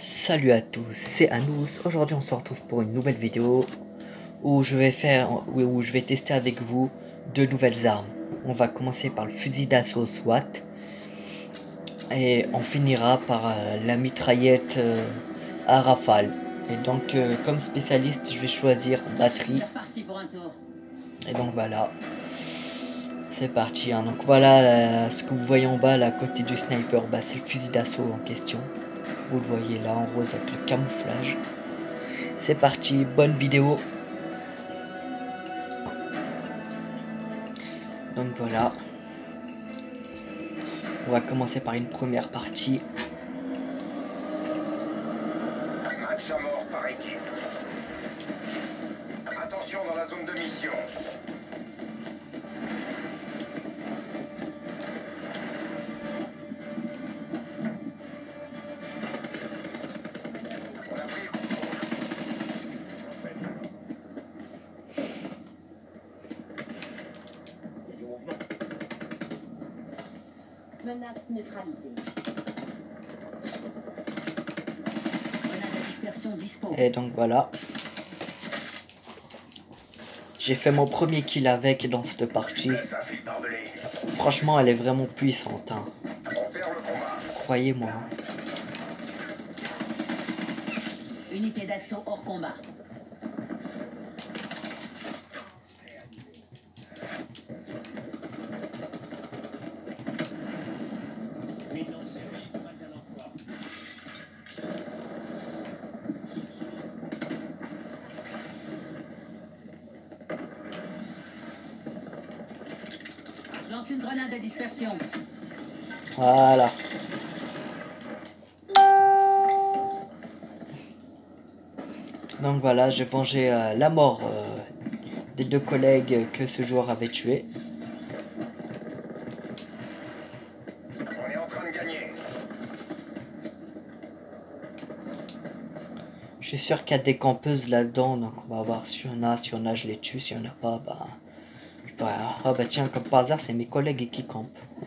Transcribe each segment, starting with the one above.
Salut à tous, c'est Anous. Aujourd'hui on se retrouve pour une nouvelle vidéo où je vais tester avec vous deux nouvelles armes. On va commencer par le fusil d'assaut SWAT et on finira par la mitraillette à rafale. Et donc comme spécialiste je vais choisir batterie. Et donc voilà, c'est parti hein. Donc voilà ce que vous voyez en bas là, à côté du sniper, bah, c'est le fusil d'assaut en question. Vous le voyez là en rose avec le camouflage. C'est parti, bonne vidéo. Donc voilà. On va commencer par une première partie. Match à mort par équipe. Attention dans la zone de mission. On a pris le contrôle. Il y a du mouvement. Menace neutralisée. Grenade à dispersion dispo. Et donc voilà. J'ai fait mon premier kill avec dans cette partie. Laisse un fil barbelé. Franchement, elle est vraiment puissante. Hein. On perd le combat. Croyez-moi. Unité d'assaut hors combat. Lance une grenade à dispersion. Voilà. Donc voilà, j'ai vengé la mort des deux collègues que ce joueur avait tué. On est en train de gagner. Je suis sûr qu'il y a des campeuses là-dedans, donc on va voir si on a, je les tue, si on n'a pas, bah... Ah bah tiens, comme par hasard, c'est mes collègues qui campent.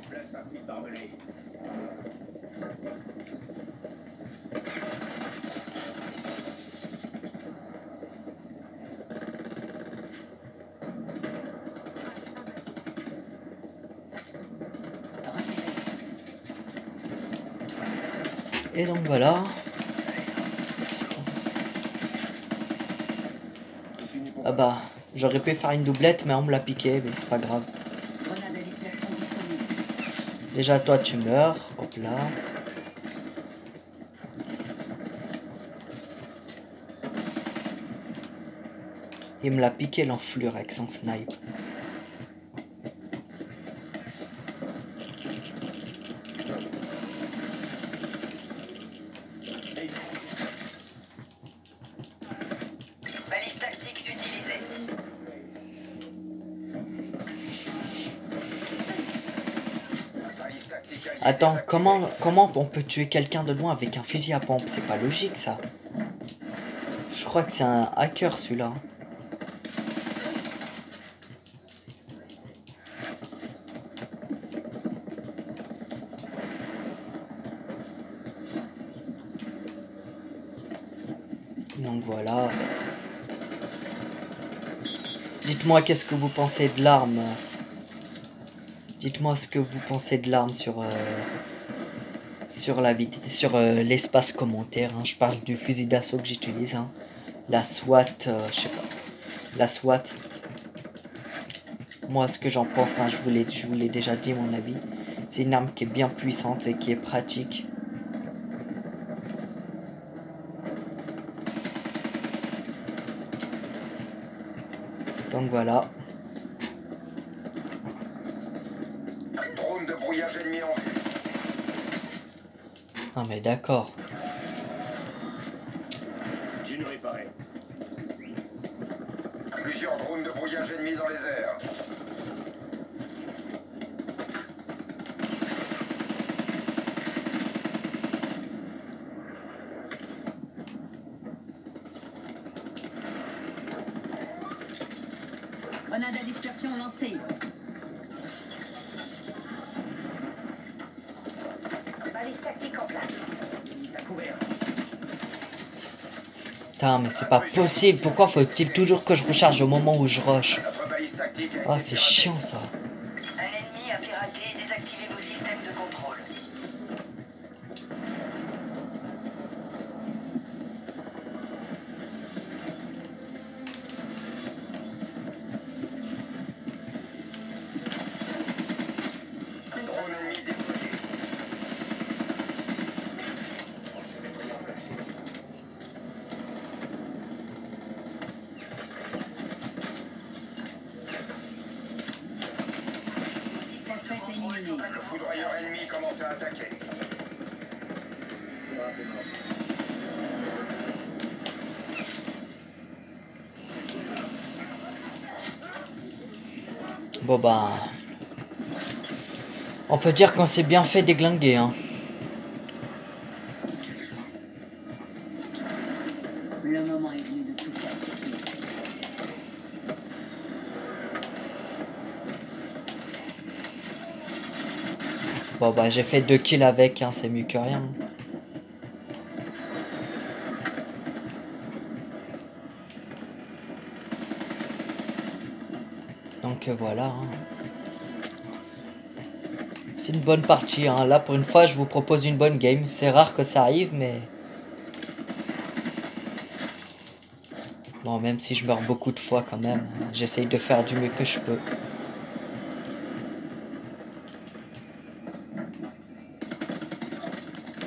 Laisse un fil barbelé. Et donc voilà. Ah bah, j'aurais pu faire une doublette, mais on me l'a piqué, mais c'est pas grave. Grenade à dispersion disponible. Déjà, toi, tu meurs. Hop là. Il me l'a piqué l'enflure avec son snipe. Balise tactique utilisée. Balise tactique alliée Attends, désactivée. comment on peut tuer quelqu'un de loin avec un fusil à pompe? C'est pas logique, ça. Je crois que c'est un hacker, celui-là. Donc voilà. Dites-moi qu'est-ce que vous pensez de l'arme. Dites-moi ce que vous pensez de l'arme sur l'espace commentaire. Hein. Je parle du fusil d'assaut que j'utilise. Hein. La SWAT, je sais pas. La SWAT. Moi, ce que j'en pense, hein, je vous l'ai déjà dit mon avis. C'est une arme qui est bien puissante et qui est pratique. Donc voilà. Drone de brouillage ennemi en vue. Ah mais d'accord. Gino réparé. Plusieurs drones de brouillage ennemis dans les airs. Grenade à dispersion lancée. Balise tactique en place. À couvert. Putain, mais c'est pas possible. Pourquoi faut-il toujours que je recharge au moment où je rush? Notre balise tactique Ah, c'est chiant ça. Un ennemi a piraté et désactivé vos systèmes de contrôle. Drone ennemi déployé. Espèce éliminée. Le foudroyeur ennemi commence à attaquer. Bon bah... On peut dire qu'on s'est bien fait déglinguer, hein. Le moment est venu de tout faire. Bon bah j'ai fait 2 kills avec, hein, c'est mieux que rien. Donc voilà. Hein. C'est une bonne partie, hein. Là pour une fois je vous propose une bonne game. C'est rare que ça arrive mais... Bon même si je meurs beaucoup de fois quand même, j'essaye de faire du mieux que je peux.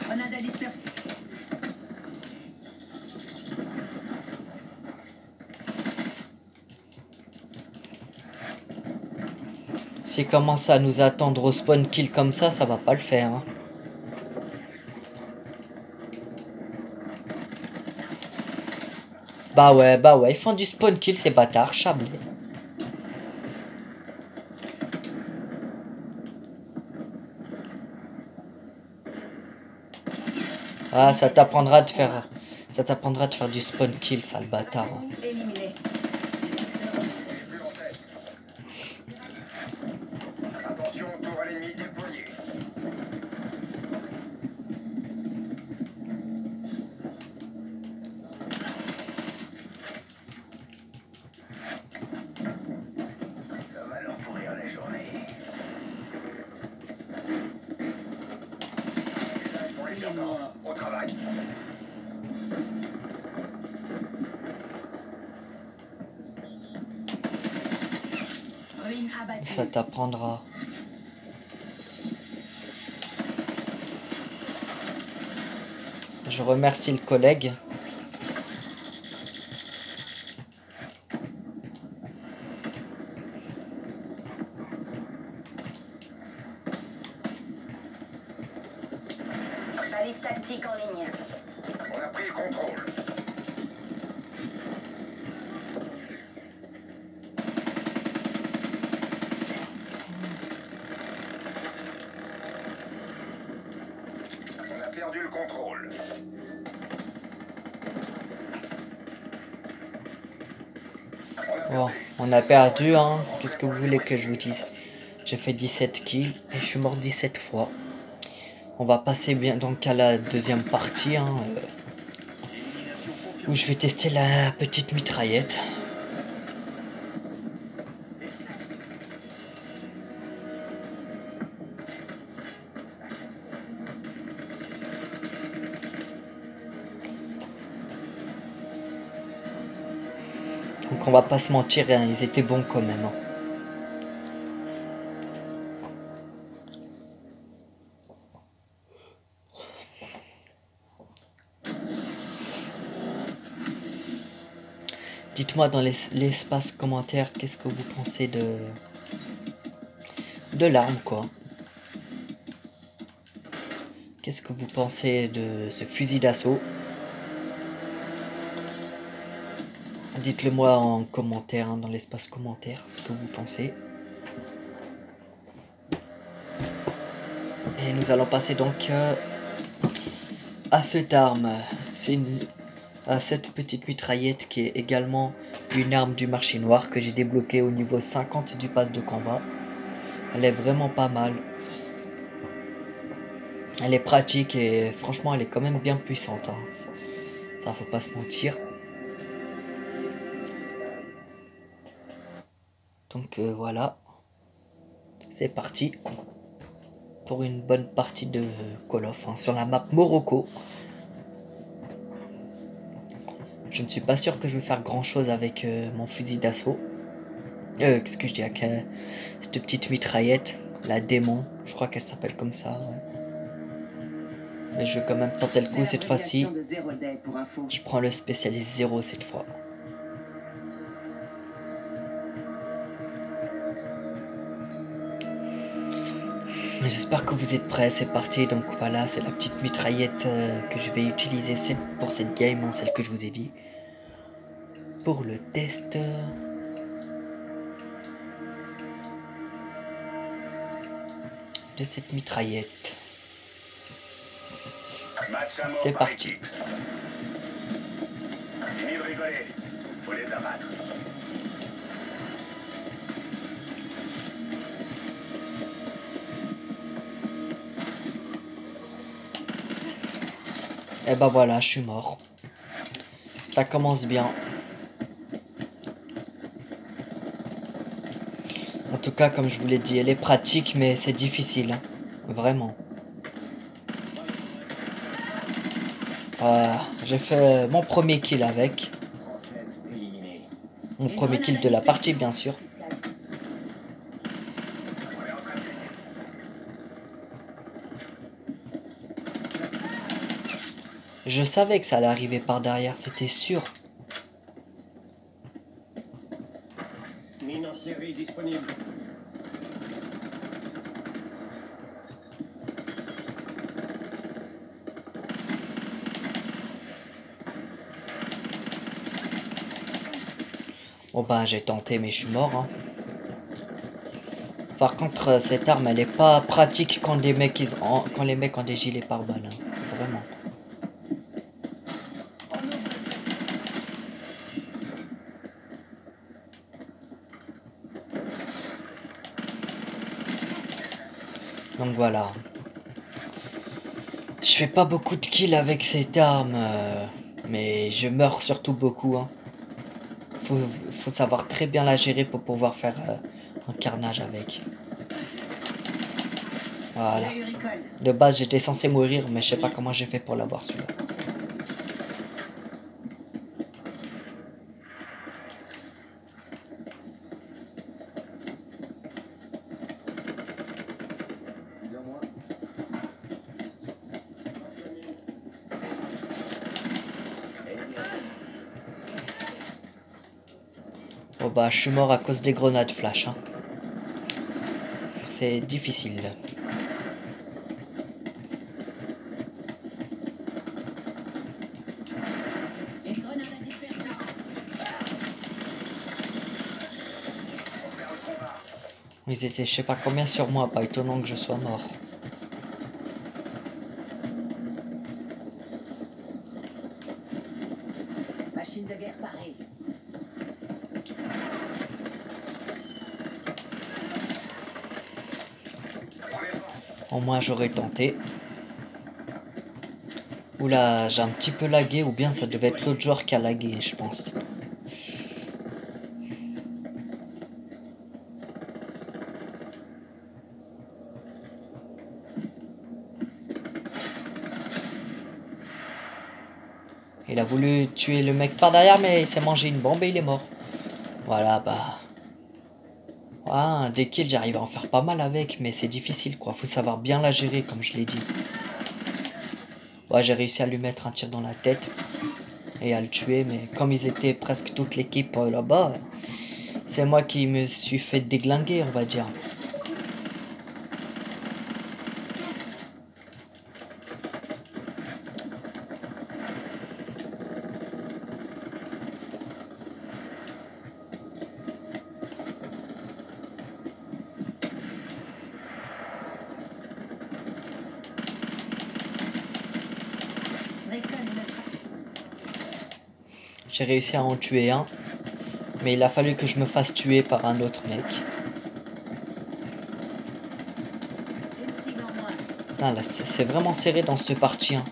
Grenade à dispersion. S'il commence à nous attendre au spawn kill comme ça va pas le faire. Hein. Bah ouais, ils font du spawn kill ces bâtards, chablés. Ah, ça t'apprendra de faire... Ça t'apprendra de faire du spawn kill, sale bâtard. Hein. Éliminé. Plus en tête. Attention, tour à l'ennemi déployé. Ça va leur pourrir la journée. Pour les Il est perdants. mort. Au travail. Ruine abattue. Ça t'apprendra. Je remercie le collègue. Balise tactique en ligne. On a pris le contrôle. On a perdu le contrôle. Bon, on a perdu, hein. Qu'est-ce que vous voulez que je vous dise? J'ai fait 17 kills et je suis mort 17 fois. On va passer bien donc à la deuxième partie, hein, où je vais tester la petite mitraillette. Donc on va pas se mentir, hein, ils étaient bons quand même. Hein. Dites-moi dans l'espace commentaire qu'est-ce que vous pensez de l'arme quoi. Qu'est-ce que vous pensez de ce fusil d'assaut? Dites-le moi en commentaire, hein, dans l'espace commentaire, ce que vous pensez. Et nous allons passer donc à cette arme. C'est à cette petite mitraillette qui est également une arme du marché noir que j'ai débloquée au niveau 50 du pass de combat. Elle est vraiment pas mal. Elle est pratique et franchement elle est quand même bien puissante. Hein. Ça faut pas se mentir. Donc voilà. C'est parti. Pour une bonne partie de Call of, hein, sur la map Morocco. Je ne suis pas sûr que je vais faire grand chose avec mon fusil d'assaut. Qu'est-ce que je dis avec cette petite mitraillette, la démon, je crois qu'elle s'appelle comme ça. Ouais. Mais je vais quand même tenter le coup cette fois-ci. Je prends le spécialiste 0 cette fois. J'espère que vous êtes prêts, c'est parti. Donc voilà, c'est la petite mitraillette que je vais utiliser pour cette game, hein, celle que je vous ai dit. Pour le test. De cette mitraillette. C'est parti. Fini de rigoler. Faut les abattre. Et bah voilà, je suis mort. Ça commence bien. En tout cas, comme je vous l'ai dit, elle est pratique, mais c'est difficile. Hein. Vraiment. J'ai fait mon premier kill avec. Mon premier kill de la partie, bien sûr. Je savais que ça allait arriver par derrière, c'était sûr. Mine en série disponible. Bon bah j'ai tenté mais je suis mort. Hein. Par contre cette arme elle est pas pratique quand les mecs ont des gilets pare-balles. Hein. Vraiment. Donc voilà. Je fais pas beaucoup de kills avec cette arme. Mais je meurs surtout beaucoup. Hein. Faut savoir très bien la gérer pour pouvoir faire un carnage avec. Voilà. De base j'étais censé mourir mais je sais pas comment j'ai fait pour l'avoir celui-là. Bon bah je suis mort à cause des grenades flash. Hein. C'est difficile. Ils étaient je sais pas combien sur moi, pas étonnant que je sois mort. Machine de guerre pareille. Au moins j'aurais tenté. Oula, j'ai un petit peu lagué ou bien ça devait être l'autre joueur qui a lagué, je pense. Il a voulu tuer le mec par derrière mais il s'est mangé une bombe et il est mort. Voilà bah... Ah, des kills j'arrive à en faire pas mal avec mais c'est difficile quoi, faut savoir bien la gérer comme je l'ai dit. Ouais, j'ai réussi à lui mettre un tir dans la tête et à le tuer mais comme ils étaient presque toute l'équipe là-bas, c'est moi qui me suis fait déglinguer on va dire. J'ai réussi à en tuer un. Mais il a fallu que je me fasse tuer par un autre mec. Putain, là, c'est vraiment serré dans ce parti. Hein.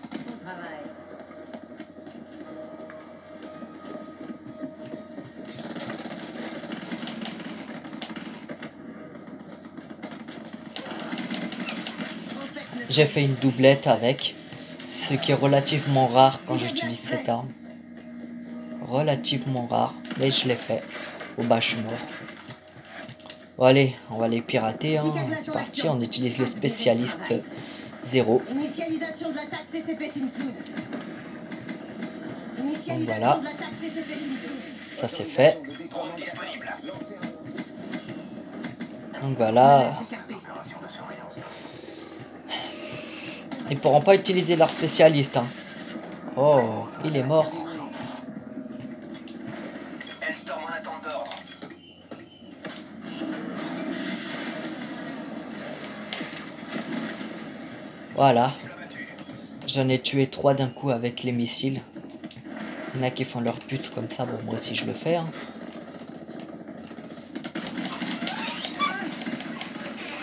J'ai fait une doublette avec, ce qui est relativement rare quand j'utilise cette arme. Relativement rare, mais je l'ai fait. Oh bah je suis mort. Bon allez, on va les pirater, hein. C'est parti, on utilise le spécialiste 0. Initialisation de l'attaque TCP Sinflood. Donc voilà, ça c'est fait. Donc voilà. Ils pourront pas utiliser leur spécialiste, hein. Oh, il est mort. Hellstorm en attente d'ordre. Voilà. J'en ai tué 3 d'un coup avec les missiles. Il y en a qui font leur pute comme ça, bon moi aussi je le fais, hein.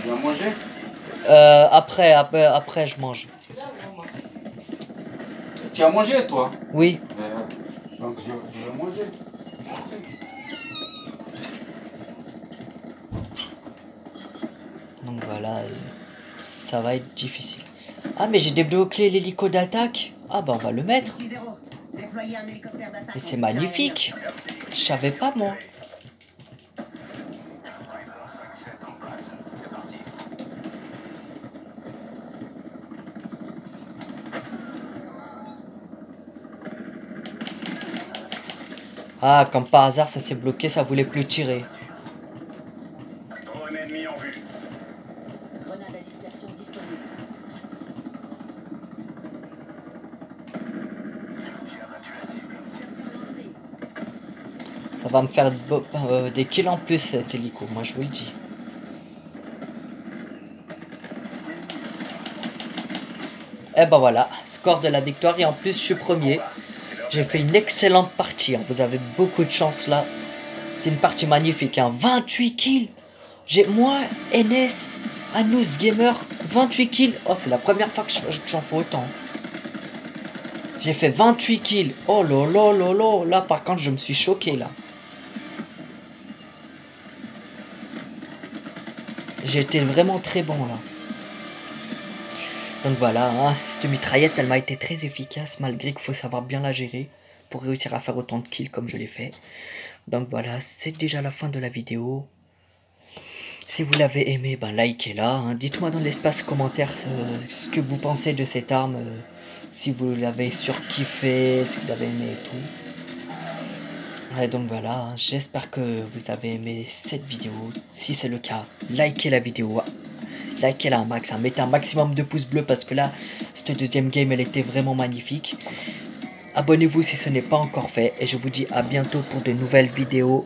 Tu vas manger? Après je mange. Tu as mangé toi? Oui. Donc je vais manger. Donc voilà, ça va être difficile. Ah mais j'ai débloqué l'hélico d'attaque. Ah bah on va le mettre. Mais c'est magnifique. Je savais pas moi. Ah, comme par hasard ça s'est bloqué, ça voulait plus tirer. Drone ennemi en vue. Grenade à dispersion disponible. Dispersion lancée. Ça va me faire des kills en plus cet hélico, moi je vous le dis. Et ben voilà, score de la victoire et en plus je suis premier. J'ai fait une excellente partie, hein. Vous avez beaucoup de chance là. C'était une partie magnifique, hein. 28 kills. Moi, NS, Anous Gamer, 28 kills. Oh, c'est la première fois que j'en fais autant. J'ai fait 28 kills. Oh lolo lolo. Là par contre je me suis choqué là. J'ai été vraiment très bon là. Donc voilà, hein, cette mitraillette elle m'a été très efficace malgré qu'il faut savoir bien la gérer pour réussir à faire autant de kills comme je l'ai fait. Donc voilà, c'est déjà la fin de la vidéo. Si vous l'avez aimé, ben likez-la, hein. Dites-moi dans l'espace commentaire ce que vous pensez de cette arme, si vous l'avez surkiffé, si vous avez aimé et tout. Et donc voilà, hein, j'espère que vous avez aimé cette vidéo. Si c'est le cas, likez la vidéo. Likez-la un max, hein. Mettez un maximum de pouces bleus parce que là, cette deuxième game, elle était vraiment magnifique. Abonnez-vous si ce n'est pas encore fait. Et je vous dis à bientôt pour de nouvelles vidéos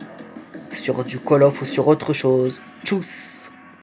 sur du Call of ou sur autre chose. Tchuss!